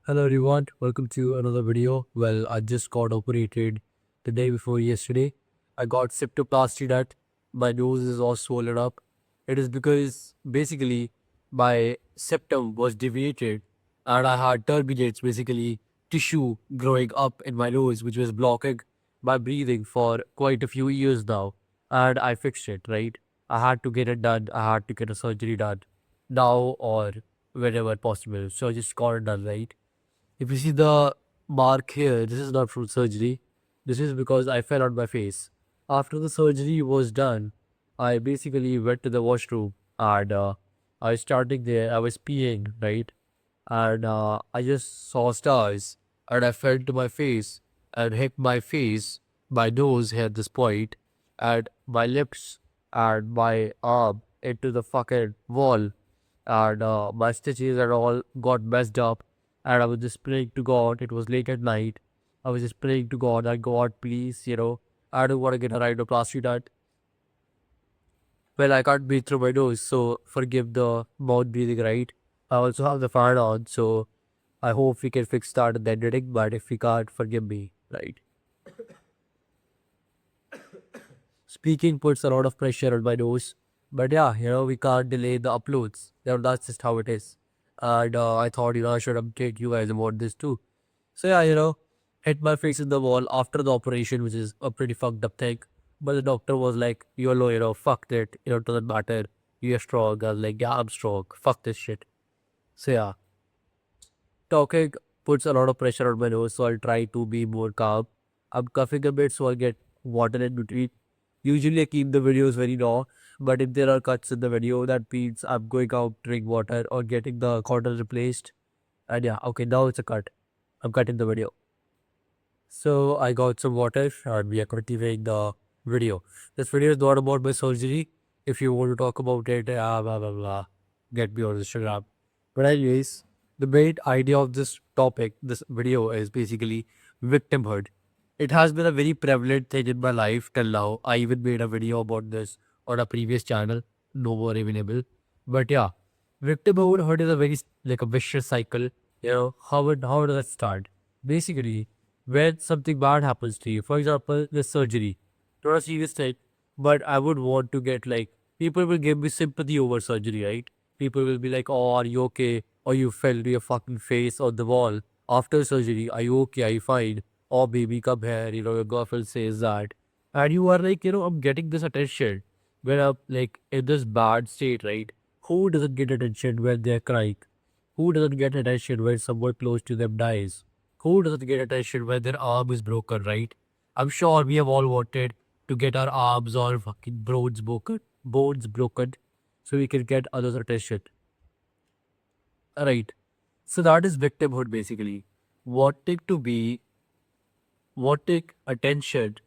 Hello everyone, welcome to another video. Well, I just got operated the day before yesterday. I got septoplasty that my nose is all swollen up. It is because basically my septum was deviated and I had turbinates, basically tissue growing up in my nose which was blocking my breathing for quite a few years now. And I fixed it, right? I had to get it done. I had to get a surgery done now or whenever possible. So I just got it done, right? If you see the mark here, this is not from surgery. This is because I fell on my face. After the surgery was done, I basically went to the washroom and I was starting there. I was peeing, right? And I just saw stars and I fell to my face and hit my face, my nose here at this point, and my lips and my arm into the fucking wall. And my stitches and all got messed up. And I was just praying to God. It was late at night. I was just praying to God, and God, please, I don't want to get a rhinoplasty done. Well, I can't breathe through my nose, so forgive the mouth breathing, right? I also have the fan on, so I hope we can fix that in the editing, but if we can't, forgive me, right? Speaking puts a lot of pressure on my nose, but yeah, we can't delay the uploads. That's just how it is. And I thought, I should update you guys about this too. So yeah, hit my face in the wall after the operation, which is a pretty fucked up thing. But the doctor was like, YOLO, fuck it, it doesn't matter. You're strong. I was like, yeah, I'm strong. Fuck this shit. So yeah, talking puts a lot of pressure on my nose, so I'll try to be more calm. I'm coughing a bit, so I'll get water in between. Usually, I keep the videos very raw, but if there are cuts in the video, that means I'm going out to drink water or getting the corner replaced. And yeah, okay, now it's a cut. I'm cutting the video. So I got some water and we are continuing the video. This video is not about my surgery. If you want to talk about it, blah blah blah, get me on Instagram. But anyways, the main idea of this topic, this video is basically victimhood. It has been a very prevalent thing in my life till now. I even made a video about this on a previous channel, no more available. But yeah, victimhood is a very like a vicious cycle. How does it start? Basically, when something bad happens to you, for example, the surgery, not a serious thing, but I would want to get like people will give me sympathy over surgery, right? People will be like, "Oh, are you okay? Or you fell to your fucking face on the wall after surgery? Are you okay? Are you fine? Oh, baby, come here." Your girlfriend says that, and you are like, I'm getting this attention when I'm like in this bad state, right? Who doesn't get attention when they're crying? Who doesn't get attention when someone close to them dies? Who doesn't get attention when their arm is broken, right? I'm sure we have all wanted to get our arms or fucking bones broken, so we can get others' attention. Right. So that is victimhood basically. Wanting to be, wanting attention,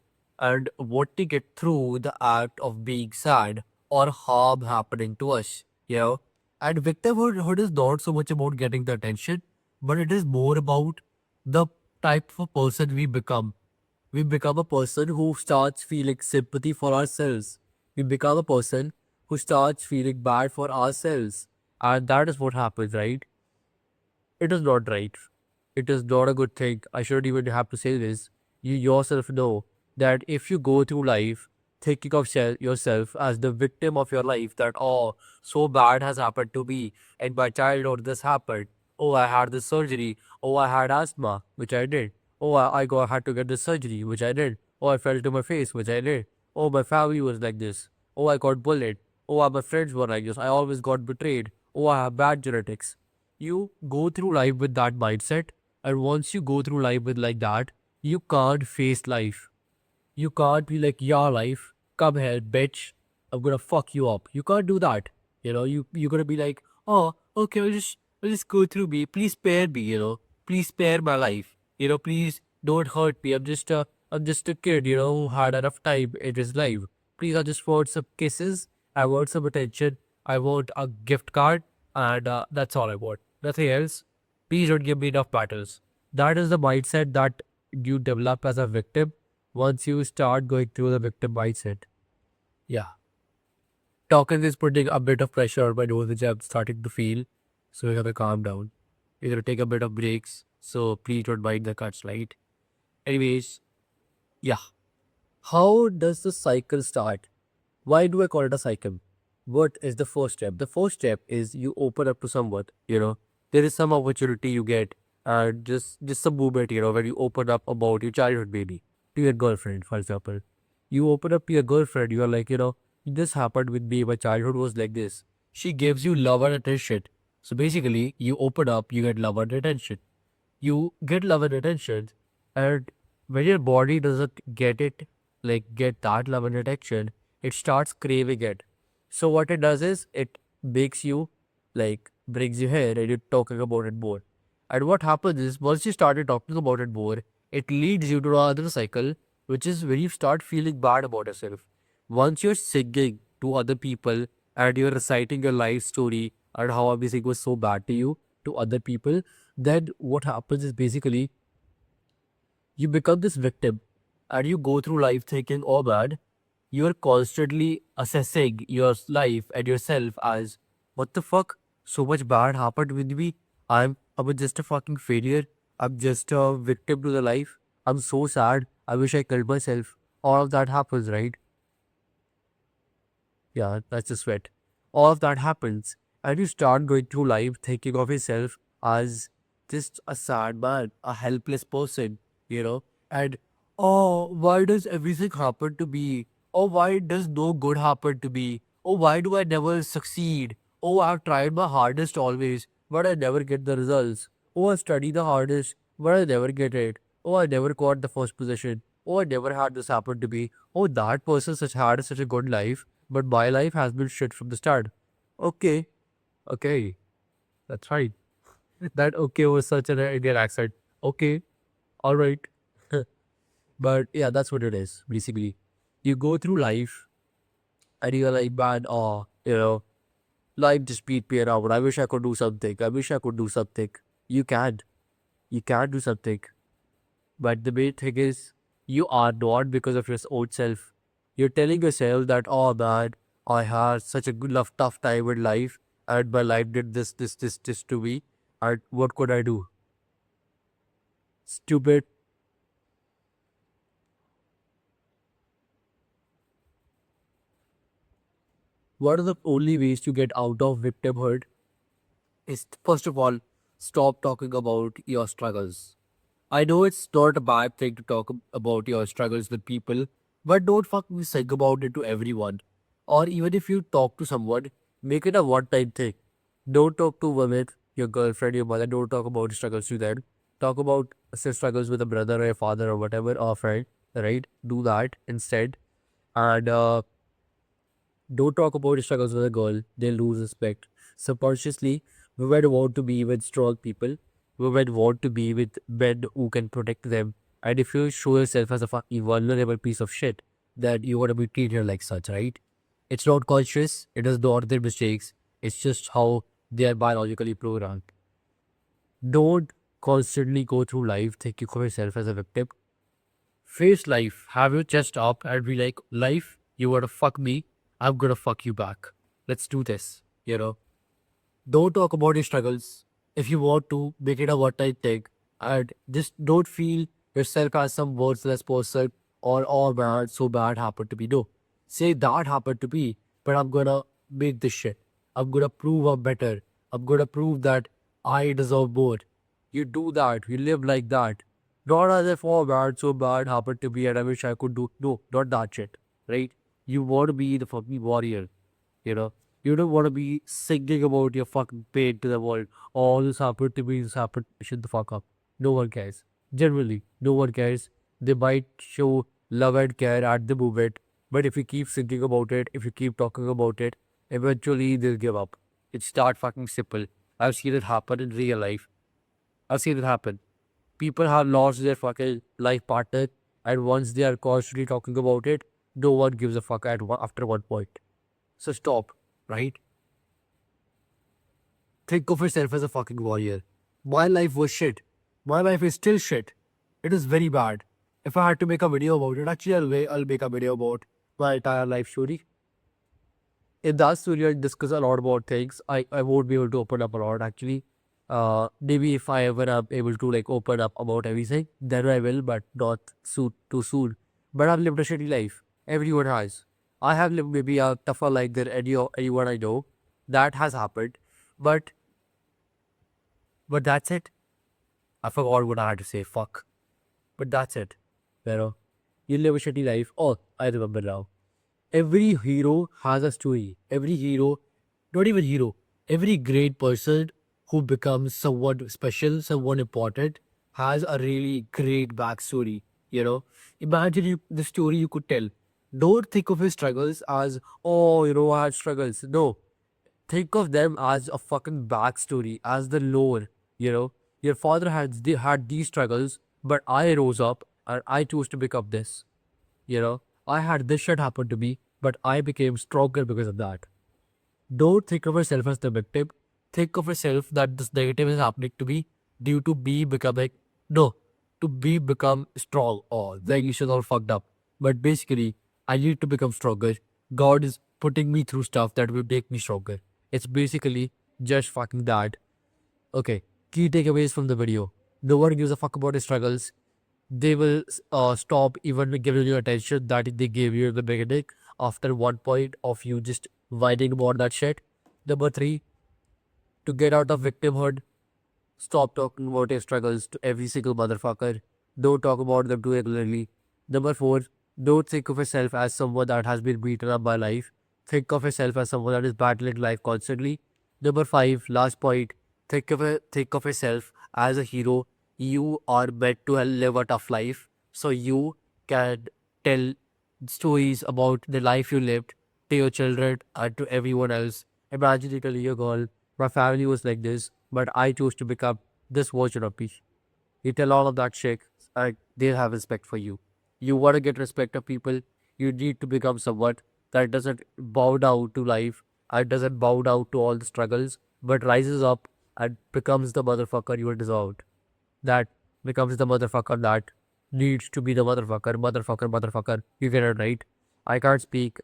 and wanting it through the act of being sad or harm happening to us. And victimhood is not so much about getting the attention, but it is more about the type of person we become. We become a person who starts feeling sympathy for ourselves. We become a person who starts feeling bad for ourselves. And that is what happens, right? It is not right. It is not a good thing. I shouldn't even have to say this. You yourself know that if you go through life thinking of yourself as the victim of your life, that, oh, so bad has happened to me. In my childhood, this happened. Oh, I had this surgery. Oh, I had asthma, which I did. Oh, had to get this surgery, which I did. Oh, I fell to my face, which I did. Oh, my family was like this. Oh, I got bullied. Oh, my friends were like this. I always got betrayed. Oh, I have bad genetics. You go through life with that mindset, and once you go through life with like that, you can't face life. You can't be like, yeah, life, come here, bitch, I'm gonna fuck you up. You can't do that. You're gonna be like, oh, okay, I'll just go through me. Please spare me, please spare my life. Please don't hurt me. I'm just a kid, who had enough time in his life. Please, I just want some kisses. I want some attention. I want a gift card, and that's all I want. Nothing else. Please don't give me enough battles. That is the mindset that you develop as a victim once you start going through the victim mindset. Yeah. Talking is putting a bit of pressure on my nose, which I'm starting to feel. So we have to calm down. You gotta take a bit of breaks. So please don't mind the cuts, right? Anyways, yeah. How does the cycle start? Why do I call it a cycle? What is the first step? The first step is you open up to someone, there is some opportunity you get, and just some movement, when you open up about your childhood maybe to your girlfriend, for example. You open up to your girlfriend, you are like, this happened with me, my childhood was like this. She gives you love and attention. So basically, you open up, you get love and attention. You get love and attention, and when your body doesn't get it, like get that love and attention, it starts craving it. So what it does is it makes you, like, brings you here and you're talking about it more. And what happens is once you started talking about it more, it leads you to another cycle, which is when you start feeling bad about yourself. Once you're singing to other people and you're reciting your life story and how everything was so bad to you to other people, then what happens is basically you become this victim and you go through life thinking, oh bad, you're constantly assessing your life and yourself as, what the fuck? So much bad happened with me. I'm just a fucking failure. I'm just a victim to the life. I'm so sad. I wish I killed myself. All of that happens, right? Yeah, that's the sweat. All of that happens, and you start going through life thinking of yourself as just a sad man, a helpless person, and oh, why does everything happen to me? Oh, why does no good happen to me? Oh, why do I never succeed? Oh, I've tried my hardest always, but I never get the results. Oh, I study the hardest, but I never get it. Oh, I never got the first position. Oh, I never had this happen to me. Oh, that person had such a good life, but my life has been shit from the start. Okay, okay, that's right. That okay was such an Indian accent. Okay, all right. But yeah, that's what it is, basically. You go through life and you're like, man, oh, life just beat me around. I wish I could do something. I wish I could do something. You can't. You can't do something. But the main thing is, you are not because of your own self. You're telling yourself that, oh man, I had such a good love, tough time in life, and my life did this to me. And what could I do? Stupid. One of the only ways to get out of victimhood is, first of all, stop talking about your struggles. I know it's not a bad thing to talk about your struggles with people, but don't fucking think about it to everyone. Or even if you talk to someone, make it a one-time thing. Don't talk to women, your girlfriend, your mother. Don't talk about struggles to them. Talk about say, struggles with a brother or a father or whatever, or a friend, right? Do that instead. And don't talk about your struggles with a girl. They'll lose respect. Subconsciously, women want to be with strong people. Women want to be with men who can protect them. And if you show yourself as a fucking vulnerable piece of shit, then you want to be treated like such, right? It's not conscious. It is not their mistakes. It's just how they are biologically programmed. Don't constantly go through life thinking of yourself as a victim. Face life. Have your chest up and be like, life, you want to fuck me. I'm going to fuck you back. Let's do this. Don't talk about your struggles. If you want to, make it a one-time thing. And just don't feel yourself as some worthless person or, oh man, so bad happened to me. No. Say that happened to me, but I'm gonna make this shit. I'm gonna prove I'm better. I'm gonna prove that I deserve more. You do that. You live like that. Not as if, oh man, so bad happened to me and I wish I could do. No, not that shit. Right? You want to be the fucking warrior. You know, you don't want to be singing about your fucking pain to the world. Oh, this happened to me, this happened. Shut the fuck up. No one cares. Generally, no one cares. They might show love and care at the moment, but if you keep thinking about it, if you keep talking about it, eventually they'll give up. It's that fucking simple. I've seen it happen in real life. I've seen it happen. People have lost their fucking life partner, and once they are constantly talking about it, no one gives a fuck after one point. So stop, right? Think of yourself as a fucking warrior. My life was shit. My life is still shit. It is very bad. If I had to make a video about it, actually I'll make a video about my entire life story. In that story, I discuss a lot about things. I won't be able to open up a lot actually. Maybe if I ever am able to like open up about everything, then I will, but not too soon. But I've lived a shitty life. Everyone has. I have lived maybe a tougher life than anyone I know. That has happened. But that's it. I forgot what I had to say. Fuck. But that's it. You know, you live a shitty life. Oh, I remember now. Every hero has a story. Every hero, not even hero, every great person who becomes someone special, someone important, has a really great backstory. Imagine the story you could tell. Don't think of his struggles as, oh, I had struggles. No, think of them as a fucking backstory, as the lore. Your father had these struggles, but I rose up and I chose to become this. I had this shit happen to me, but I became stronger because of that. Don't think of yourself as the victim. Think of yourself that this negative is happening to me due to me becoming, no, to be become strong. Oh, like you should all fucked up. But basically, I need to become stronger. God is putting me through stuff that will make me stronger. It's basically just fucking that. Okay, key takeaways from the video. No one gives a fuck about his struggles. They will stop even giving you attention that they gave you in the beginning after one point of you just whining about that shit. Number three, to get out of victimhood, stop talking about your struggles to every single motherfucker. Don't talk about them too regularly. Number four, don't think of yourself as someone that has been beaten up by life. Think of yourself as someone that is battling life constantly. Number five, last point, think of yourself as a hero. You are meant to live a tough life, so you can tell stories about the life you lived to your children and to everyone else. Imagine you tell your girl, my family was like this, but I chose to become this version of me. You tell all of that shit, and they'll have respect for you. You want to get respect of people, you need to become someone that doesn't bow down to life and doesn't bow down to all the struggles, but rises up and becomes the motherfucker you deserved. That becomes the motherfucker that needs to be the motherfucker. You get it right. I can't speak.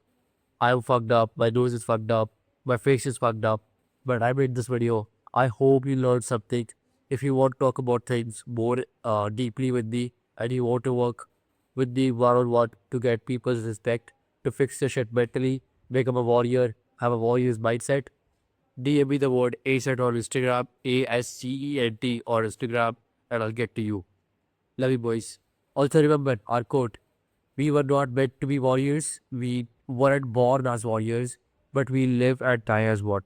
I'm fucked up. My nose is fucked up. My face is fucked up. But I made this video. I hope you learned something. If you want to talk about things more deeply with me and you want to work with me one-on-one to get people's respect, to fix your shit mentally, become a warrior, have a warrior's mindset, DM me the word ASCENT on Instagram, ASCENT on Instagram, and I'll get to you. Love you, boys. Also, remember our quote: we were not meant to be warriors, we weren't born as warriors, but we live and die as what?